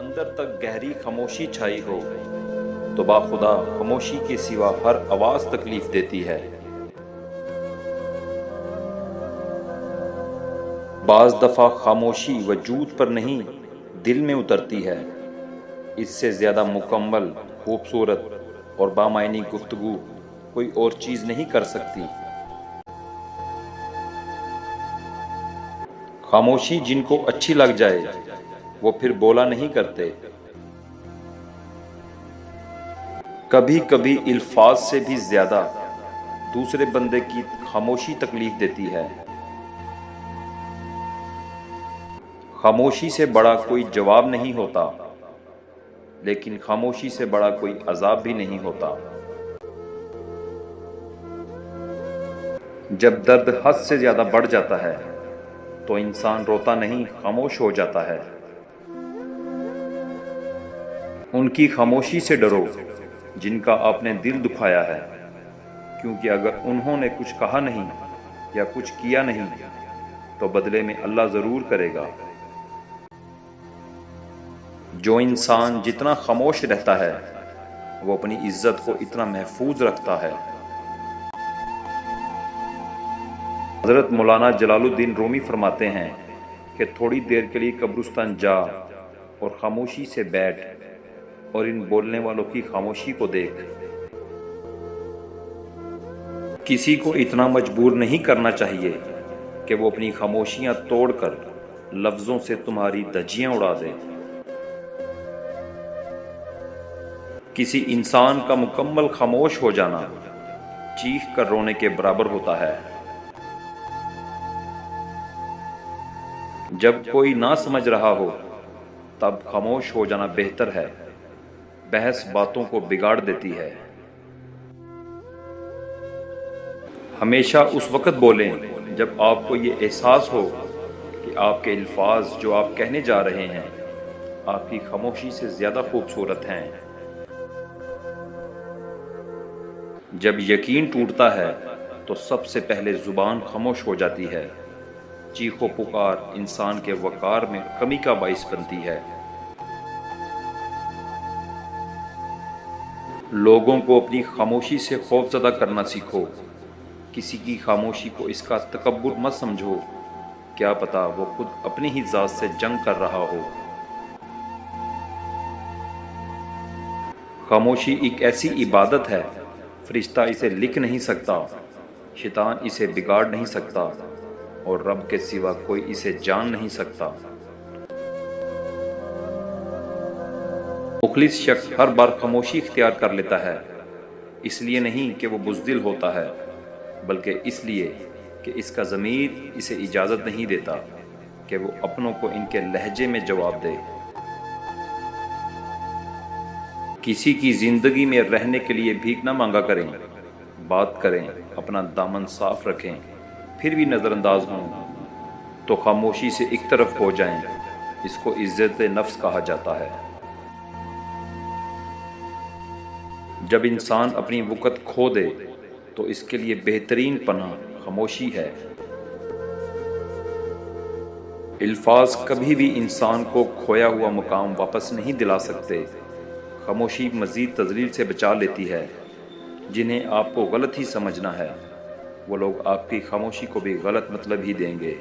اندر تک گہری خاموشی چھائی ہو تو باخدا خاموشی کے سوا ہر آواز تکلیف دیتی ہے۔ بعض دفعہ خاموشی وجود پر نہیں دل میں اترتی ہے۔ اس سے زیادہ مکمل، خوبصورت اور بامعنی گفتگو کوئی اور چیز نہیں کر سکتی۔ خاموشی جن کو اچھی لگ جائے وہ پھر بولا نہیں کرتے۔ کبھی کبھی الفاظ سے بھی زیادہ دوسرے بندے کی خاموشی تکلیف دیتی ہے۔ خاموشی سے بڑا کوئی جواب نہیں ہوتا، لیکن خاموشی سے بڑا کوئی عذاب بھی نہیں ہوتا۔ جب درد حد سے زیادہ بڑھ جاتا ہے تو انسان روتا نہیں، خاموش ہو جاتا ہے۔ ان کی خاموشی سے ڈرو جن کا آپ نے دل دکھایا ہے، کیونکہ اگر انہوں نے کچھ کہا نہیں یا کچھ کیا نہیں تو بدلے میں اللہ ضرور کرے گا۔ جو انسان جتنا خاموش رہتا ہے وہ اپنی عزت کو اتنا محفوظ رکھتا ہے۔ حضرت مولانا جلال الدین رومی فرماتے ہیں کہ تھوڑی دیر کے لیے قبرستان جا اور خاموشی سے بیٹھ اور ان بولنے والوں کی خاموشی کو دیکھ۔ کسی کو اتنا مجبور نہیں کرنا چاہیے کہ وہ اپنی خاموشیاں توڑ کر لفظوں سے تمہاری دھجیاں اڑا دے۔ کسی انسان کا مکمل خاموش ہو جانا چیخ کر رونے کے برابر ہوتا ہے۔ جب کوئی نہ سمجھ رہا ہو تب خاموش ہو جانا بہتر ہے۔ بحث باتوں کو بگاڑ دیتی ہے۔ ہمیشہ اس وقت بولیں جب آپ کو یہ احساس ہو کہ آپ کے الفاظ جو آپ کہنے جا رہے ہیں آپ کی خاموشی سے زیادہ خوبصورت ہیں۔ جب یقین ٹوٹتا ہے تو سب سے پہلے زبان خاموش ہو جاتی ہے۔ چیخ و پکار انسان کے وقار میں کمی کا باعث بنتی ہے۔ لوگوں کو اپنی خاموشی سے خوف زدہ کرنا سیکھو۔ کسی کی خاموشی کو اس کا تکبر مت سمجھو، کیا پتہ وہ خود اپنی ہی ذات سے جنگ کر رہا ہو۔ خاموشی ایک ایسی عبادت ہے، فرشتہ اسے لکھ نہیں سکتا، شیطان اسے بگاڑ نہیں سکتا اور رب کے سوا کوئی اسے جان نہیں سکتا۔ مخلص شخص ہر بار خاموشی اختیار کر لیتا ہے، اس لیے نہیں کہ وہ بزدل ہوتا ہے، بلکہ اس لیے کہ اس کا ضمیر اسے اجازت نہیں دیتا کہ وہ اپنوں کو ان کے لہجے میں جواب دے۔ کسی کی زندگی میں رہنے کے لیے بھیک نہ مانگا کریں، بات کریں، اپنا دامن صاف رکھیں، پھر بھی نظر انداز ہوں تو خاموشی سے ایک طرف ہو جائیں۔ اس کو عزت نفس کہا جاتا ہے۔ جب انسان اپنی وقت کھو دے تو اس کے لیے بہترین پناہ خاموشی ہے۔ الفاظ کبھی بھی انسان کو کھویا ہوا مقام واپس نہیں دلا سکتے۔ خاموشی مزید تذلیل سے بچا لیتی ہے۔ جنہیں آپ کو غلط ہی سمجھنا ہے وہ لوگ آپ کی خاموشی کو بھی غلط مطلب ہی دیں گے۔